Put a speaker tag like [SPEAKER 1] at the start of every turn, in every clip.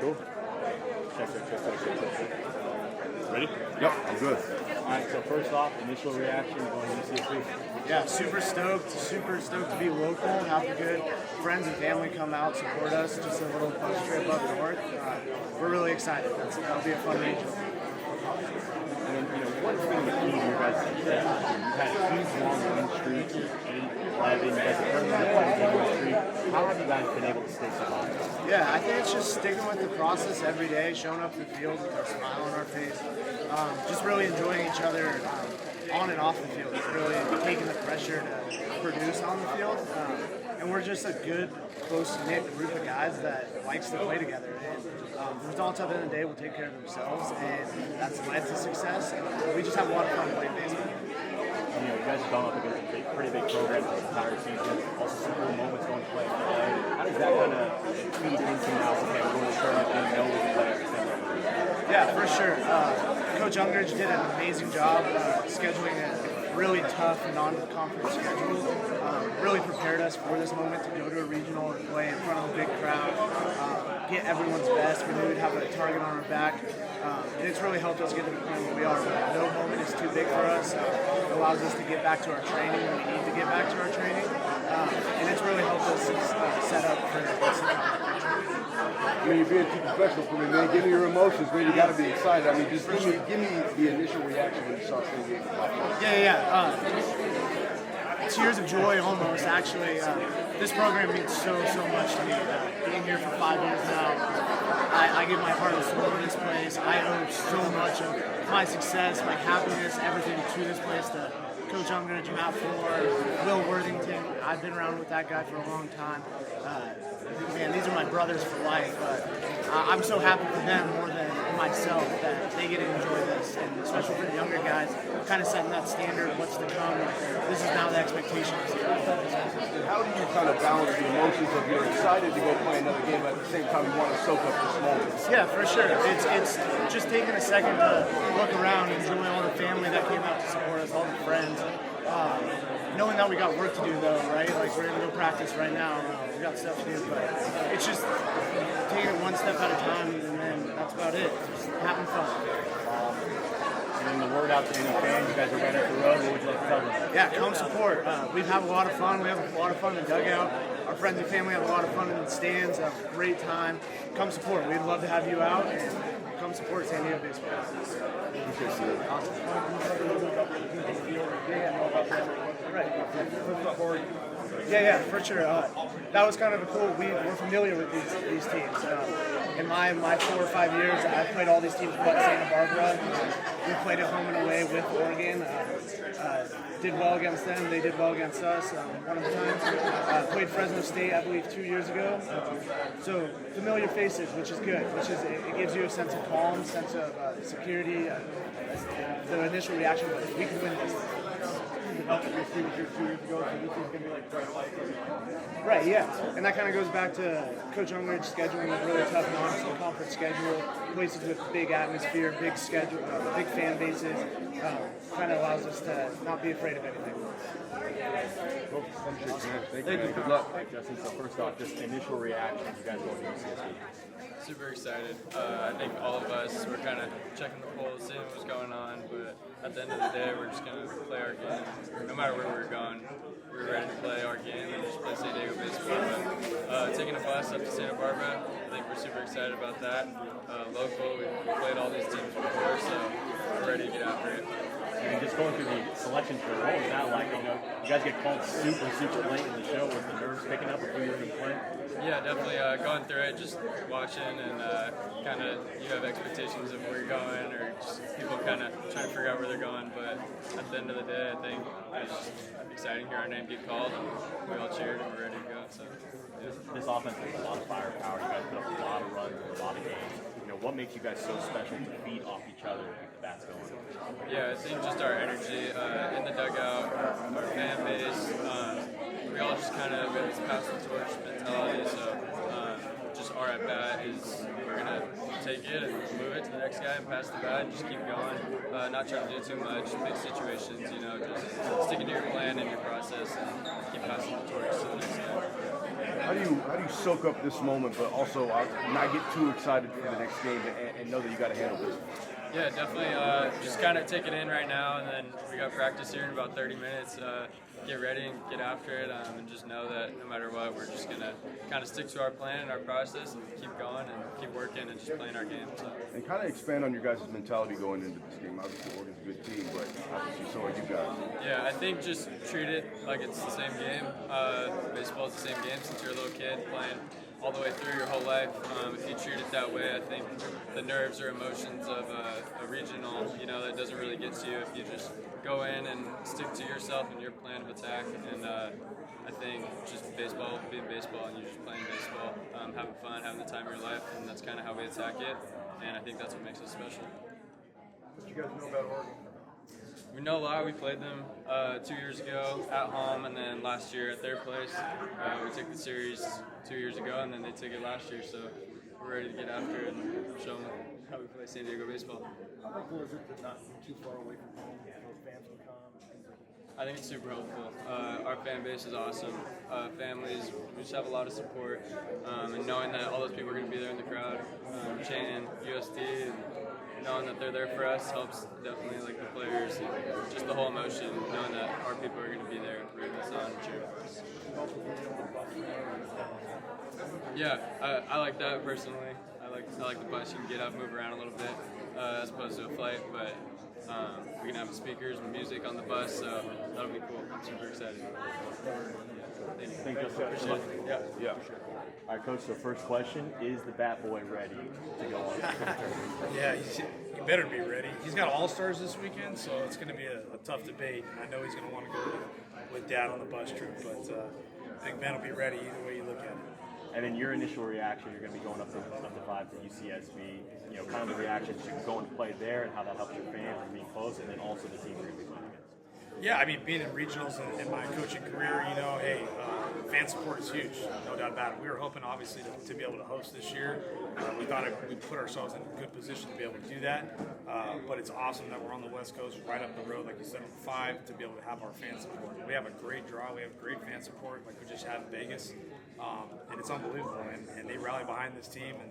[SPEAKER 1] Cool. Check. Ready?
[SPEAKER 2] Yep, I'm good.
[SPEAKER 1] All right, so first off, initial reaction going to UCSB.
[SPEAKER 3] Yeah, super stoked to be local, have good friends and family come out, support us, just a little bus trip up north. We're really excited. That'll be a fun regional.
[SPEAKER 1] And what's been the key to your guys' success? You've had a huge long win streak, 8, 11, you guys have turned the win streak. How have you guys been able to stay so high?
[SPEAKER 3] Yeah, I think it's just sticking with the process every day, showing up to the field with our smile on our face, just really enjoying each other on and off the field. It's really taking the pressure to produce on the field. And we're just a good, close-knit group of guys that likes to play together. And the results at the end of the day will take care of themselves, and that's led to success. We just have a lot of fun playing baseball.
[SPEAKER 1] You guys have gone up against a pretty big program this entire season. Also some cool moments going to play. How does that kind of feed into now? Okay, we're going to turn it and know we can play every.
[SPEAKER 3] Yeah, for sure. Coach Ungricht did an amazing job scheduling a really tough non-conference schedule. Really prepared us for this moment to go to a regional and play in front of a big crowd, get everyone's best. We knew we'd have a target on our back. And it's really helped us get to the point where we are. No moment is too big for us. It allows us to get back to our training when we need to get back to our training. And it's really helped us set up for what's to come.
[SPEAKER 2] You're being too professional for me, man. Give me your emotions, man. You got to be excited. I mean, just give me the initial reaction when you saw seeing the game.
[SPEAKER 3] Yeah. Tears of joy almost, actually. This program means so much to me. Being here for 5 years now, I give my heart and soul to this place. I owe so much of my success, my happiness, everything to this place, to Coach Ungricht, Matt Ford, Will Worthington. I've been around with that guy for a long time. Man, these are my brothers for life. I'm so happy for them more than myself that they get to enjoy this, and especially for the younger guys, kind of setting that standard of what's to come. This is now the expectation.
[SPEAKER 2] How do you kind of balance the emotions of you're excited to go play another game, but at the same time you want to soak up this moment?
[SPEAKER 3] Yeah, for sure. It's just taking a second to look around and enjoy all the family that came out to support us, all the friends. Knowing that we got work to do though, right? Like we're gonna go practice right now. We got stuff to do, but it's just taking it one step at a time, and then that's about it. Just having fun.
[SPEAKER 1] And then the word out to any fans, you guys are right up the road. What would you like to tell them?
[SPEAKER 3] Yeah, come support. We've had a lot of fun. We have a lot of fun in the dugout. Our friends and family have a lot of fun in the stands. Have a great time. Come support. We'd love to have you out, and come support San Diego baseball. Yeah, for sure. That was kind of a cool. We're familiar with these teams. In my 4 or 5 years, I've played all these teams but Santa Barbara. We played at home and away with Oregon. Did well against them. They did well against us one of the times. Played Fresno State, I believe, 2 years ago. So familiar faces, which is good. It gives you a sense of calm, sense of security. The initial reaction was, we can win this. Right, yeah. And that kind of goes back to Coach Ungricht scheduling a really tough non-conference schedule, places with big atmosphere, big schedule, big fan bases. Kind of allows us to not be afraid of anything.
[SPEAKER 1] Thank you. Good luck. Justin, so first off, just initial reaction, you guys going to UCSB.
[SPEAKER 4] Super excited. I think all of us were kind of checking the pulse, seeing what was going on, but at the end of the day, we're just going to play our game. No matter where we were going, we were ready to play our game and just play San Diego baseball. But taking a bus up to Santa Barbara, I think we're super excited about that. Local, we've played all these teams before, so we're ready to get after it.
[SPEAKER 1] And just going through the selection show, what was that like? You guys get called super late in the show. Was the nerves picking up before you were in play?
[SPEAKER 4] Yeah, definitely. Going through it, just watching, and kind of you have expectations of where you're going, or just people kind of trying to figure out where they're going. But at the end of the day, I think it's just exciting to hear our name get called, and we all cheered and we're ready to go. So
[SPEAKER 1] this offense has a lot of firepower. You guys put up a lot of runs in a lot of games. What makes you guys so special to feed off each other and keep the bats going?
[SPEAKER 4] Yeah, I think just our energy in the dugout, our fan base. We all just kind of got this pass the torch mentality. So just our at bat is we're gonna take it and move it to the next guy and pass the bat and just keep going. Not trying to do too much big situations. Just sticking to your plan and your process and keep passing the torch to the next guy.
[SPEAKER 2] How do you soak up this moment, but also not get too excited for the next game and know that you got to handle this?
[SPEAKER 4] Yeah, definitely. Just kind of take it in right now, and then we got practice here in about 30 minutes. Get ready and get after it, and just know that no matter what, we're just gonna kind of stick to our plan and our process, and keep going and keep working and just playing our game. So.
[SPEAKER 2] And kind of expand on your guys' mentality going into this game. Obviously, Oregon's a good team, but obviously so are you guys.
[SPEAKER 4] Yeah, I think just treat it like it's the same game. Baseball is the same game since you're a little kid playing all the way through your whole life. If you treat it that way, I think the nerves or emotions of a regional, that doesn't really get to you if you just go in and stick to yourself and your plan of attack. And I think just baseball being baseball, and you're just playing baseball, having fun, having the time of your life, and that's kind of how we attack it. And I think that's what makes us special.
[SPEAKER 2] What you guys know about Oregon?
[SPEAKER 4] We know a lot. We played them 2 years ago at home, and then last year at their place. We took the series 2 years ago, and then they took it last year. So we're ready to get after it and show them how we play San Diego baseball.
[SPEAKER 5] How helpful is it to not be too far away from home? Those fans can come.
[SPEAKER 4] I think it's super helpful. Our fan base is awesome. Families, we just have a lot of support, and knowing that all those people are going to be there in the crowd, chanting USD, and knowing that they're there for us helps definitely, like the players, and just the whole emotion, knowing that our people are going to be there rooting us on and cheering for us. Yeah, I like that personally. I like the bus. You can get up, move around a little bit, as opposed to a flight, but we can have speakers and music on the bus, so that'll be cool. I'm super excited.
[SPEAKER 1] Thank you.
[SPEAKER 4] Appreciate it.
[SPEAKER 2] Yeah.
[SPEAKER 1] All right, Coach, so first question, is the Bat Boy ready to go on?
[SPEAKER 5] Yeah, he better be ready. He's got All-Stars this weekend, so it's going to be a tough debate. I know he's going to want to go with Dad on the bus trip, but I think Ben will be ready either way you look at it.
[SPEAKER 1] And then your initial reaction, you're going to be going up to 5 to UCSB, kind of the reaction to going to play there and how that helps your fans and being close, and then also the team you're going to be playing against.
[SPEAKER 5] Yeah, I mean, being in regionals in my coaching career, fan support is huge, no doubt about it. We were hoping, obviously, to be able to host this year. We thought we'd put ourselves in a good position to be able to do that. But it's awesome that we're on the West Coast, right up the road, like you said, on 5, to be able to have our fan support. We have a great draw. We have great fan support, like we just had in Vegas. And it's unbelievable. And they rally behind this team. And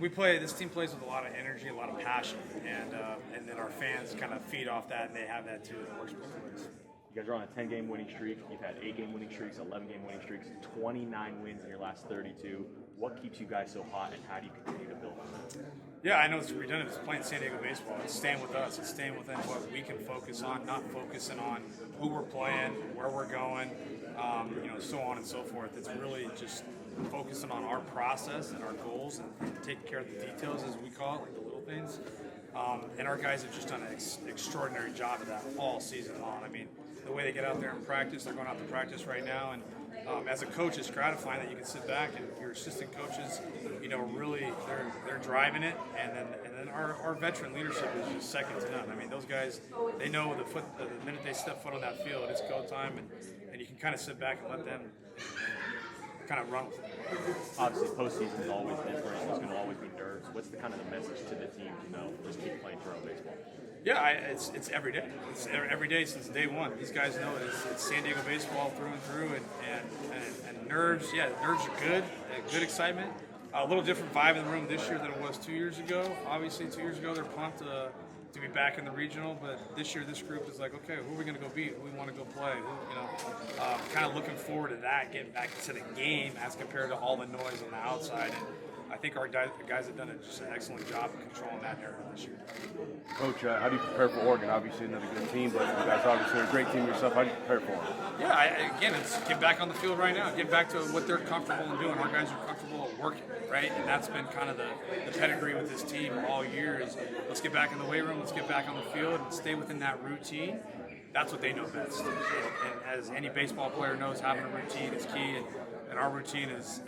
[SPEAKER 5] this team plays with a lot of energy, a lot of passion, and then our fans kind of feed off that, and they have that too. It works both ways.
[SPEAKER 1] You guys are on a 10-game winning streak. You've had 8-game winning streaks, 11-game winning streaks, 29 wins in your last 32. What keeps you guys so hot, and how do you continue to build on it?
[SPEAKER 5] Yeah, I know it's redundant. It's playing San Diego baseball. It's staying with us. It's staying within what we can focus on, not focusing on who we're playing, where we're going, so on and so forth. It's really just focusing on our process and our goals and taking care of the details, as we call it, like the little things. And our guys have just done an extraordinary job of that all season long. I mean, the way they get out there and practice, they're going out to practice right now, and as a coach, it's gratifying that you can sit back and your assistant coaches, really they're driving it, and then our veteran leadership is just second to none. I mean, those guys, they know the minute they step foot on that field, it's go time, and you can kind of sit back and let them kind of run with it.
[SPEAKER 1] Obviously, postseason is always different. There's going to always be nerves. What's the message to the team just keep playing Toronto baseball?
[SPEAKER 5] Yeah, it's every day. It's every day since day one. These guys know it's San Diego baseball through and through, and nerves. Yeah, nerves are good. Good excitement. A little different vibe in the room this year than it was 2 years ago. Obviously, 2 years ago they're pumped to be back in the regional, but this year this group is like, okay, who are we going to go beat? Who we want to go play? Kind of looking forward to that, getting back to the game as compared to all the noise on the outside. And I think our guys have done just an excellent job of controlling that narrative this year.
[SPEAKER 2] Coach, how do you prepare for Oregon? Obviously another good team, but you guys obviously are a great team yourself. How do you prepare for them?
[SPEAKER 5] Yeah, again, it's get back on the field right now. Get back to what they're comfortable in doing. Our guys are comfortable at working, right? And that's been kind of the pedigree with this team all year is let's get back in the weight room, let's get back on the field and stay within that routine. That's what they know best. And as any baseball player knows, having a routine is key. And our routine is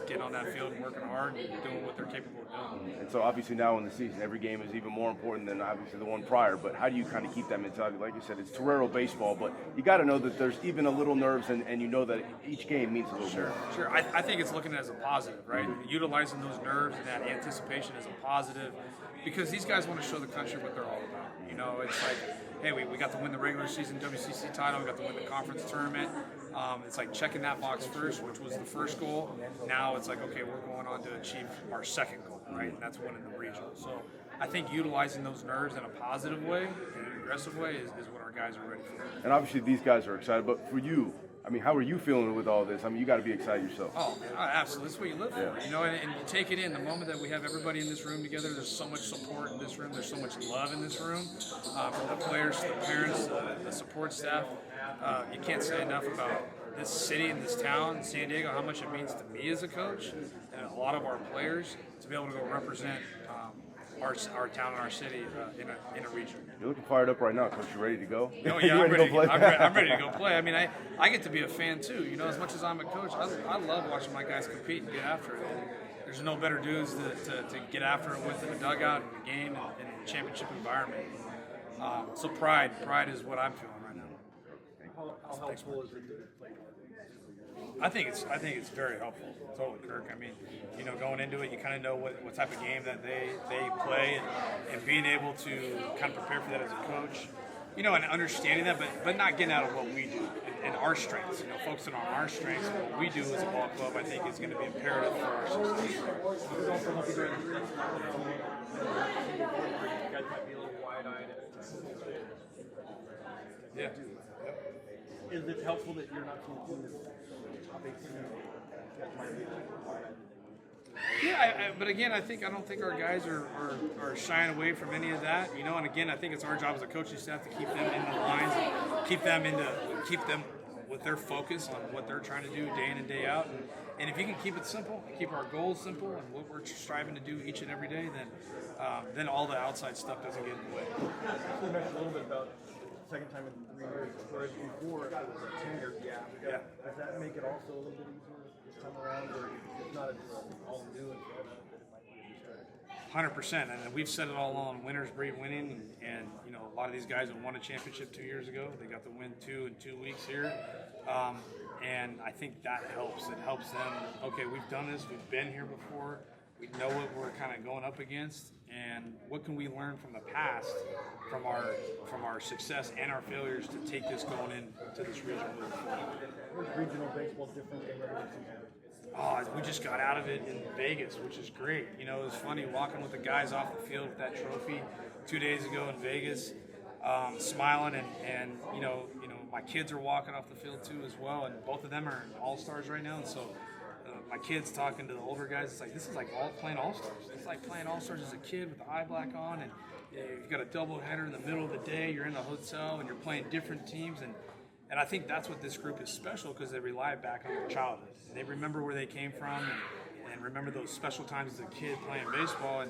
[SPEAKER 5] getting on that field and working hard and doing what they're capable of doing.
[SPEAKER 2] And so obviously now in the season, every game is even more important than obviously the one prior. But how do you kind of keep that mentality? Like you said, it's Torero baseball, but you got to know that there's even a little nerves, and you know that each game means a little more.
[SPEAKER 5] Sure. I think it's looking at it as a positive, right? Utilizing those nerves and that anticipation as a positive, because these guys want to show the country what they're all about. It's like, hey, we got to win the regular season WCC title, we got to win the conference tournament. It's like checking that box first, which was the first goal. Now it's like, okay, we're going on to achieve our second goal, right? And that's winning the regional. So I think utilizing those nerves in a positive way, in an aggressive way, is what our guys are ready for.
[SPEAKER 2] And obviously these guys are excited, but for you, I mean, how are you feeling with all this? I mean, you got to be excited yourself.
[SPEAKER 5] Oh, man, absolutely. That's what you live for, you know, and you take it in. The moment that we have everybody in this room together, there's so much support in this room. There's so much love in this room, from the players to the parents, the support staff. You can't say enough about this city and this town, San Diego, how much it means to me as a coach and a lot of our players to be able to go represent our town and our city in a region.
[SPEAKER 2] You're looking fired up right now, Coach. You ready to go?
[SPEAKER 5] Oh, yeah, I'm ready to go play. I mean, I get to be a fan too. You know, as much as I'm a coach, I love watching my guys compete and get after it. And there's no better dudes to get after it with in the dugout, in the game, and in the championship environment. So pride is what I'm feeling right now.
[SPEAKER 1] How helpful is it to play?
[SPEAKER 5] I think it's very helpful. Totally, Kirk. I mean, you know, going into it, you kind of know what type of game that they play, and being able to kind of prepare for that as a coach, you know, and understanding that, but not getting out of what we do and our strengths. You know, focusing on our strengths and what we do as a ball club, I think is going to be imperative for our success.
[SPEAKER 1] It also helps you guys might be a little wide-eyed.
[SPEAKER 5] Yeah.
[SPEAKER 1] Is it helpful that you're not seeing this top 18?
[SPEAKER 5] Yeah, but again, I don't think our guys are shying away from any of that, you know. And again, I think it's our job as a coaching staff to keep them in the lines, keep them with their focus on what they're trying to do day in and day out. And if you can keep it simple, keep our goals simple, and what we're striving to do each and every day, then all the outside stuff doesn't get in the way.
[SPEAKER 1] You mentioned a little bit about the second time in 3 years, whereas before it was a 10-year gap.
[SPEAKER 5] Yeah.
[SPEAKER 1] Does that make it also a little bit easier this time around, or it's not as all new and fresh that it might be a distraction?
[SPEAKER 5] 100%, and we've said it all along. Winners breed winning, and you know, a lot of these guys have won a championship 2 years ago. They got to win 2 in 2 weeks here, and I think that helps. It helps them. Okay, we've done this. We've been here before. We know what we're kind of going up against, and what can we learn from the past, from our success and our failures to take this going into this regional moving forward.
[SPEAKER 1] Where's regional baseball different than regular season?
[SPEAKER 5] Oh, we just got out of it in Vegas, which is great. You know, it was funny walking with the guys off the field with that trophy 2 days ago in Vegas, smiling, and you know, my kids are walking off the field too as well, and both of them are all-stars right now, and so my kids talking to the older guys, it's like, this is like playing all-stars. It's like playing all-stars as a kid with the eye black on, and you've got a double-header in the middle of the day, you're in a hotel, and you're playing different teams, and I think that's what this group is special, because they rely back on their childhood. They remember where they came from, and remember those special times as a kid playing baseball,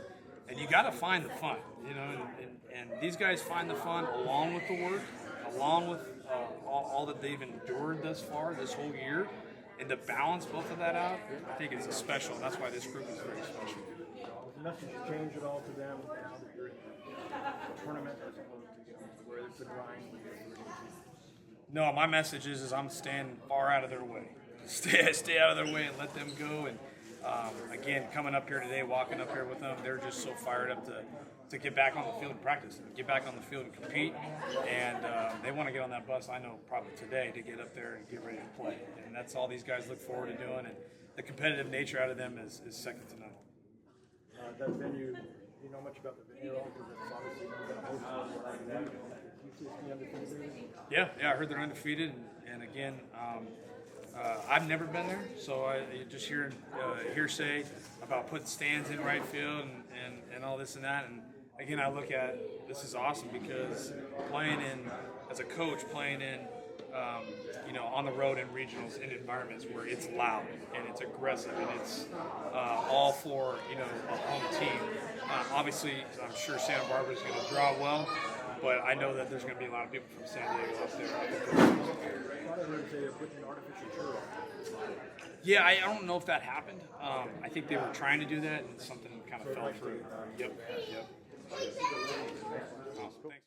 [SPEAKER 5] and you got to find the fun, you know, and these guys find the fun along with the work, along with all that they've endured thus far this whole year, and to balance both of that out, I think it's special. That's why this group is very special.
[SPEAKER 1] Does the message change at all to them now that you're in the tournament as opposed to where it's a grind?
[SPEAKER 5] No, my message is I'm staying far out of their way. Stay out of their way and let them go. And again, coming up here today, walking up here with them, they're just so fired up to get back on the field and practice, get back on the field and compete. And they want to get on that bus, I know, probably today to get up there and get ready to play. And that's all these guys look forward to doing. And the competitive nature out of them is second to none.
[SPEAKER 1] That venue, do you know much about the venue at all? Because it's obviously going to host UCSD undefeated.
[SPEAKER 5] Yeah, I heard they're undefeated, and again, I've never been there, so I just hear hearsay about putting stands in right field and all this and that. And again, I look at this is awesome, because as a coach, playing in on the road in regionals, in environments where it's loud and it's aggressive and it's all for a home team. Obviously, I'm sure Santa Barbara is going to draw well, but I know that there's going to be a lot of people from San Diego up there. Yeah, I don't know if that happened. I think they were trying to do that, and something kind of fell through. Yep. Awesome. Thanks.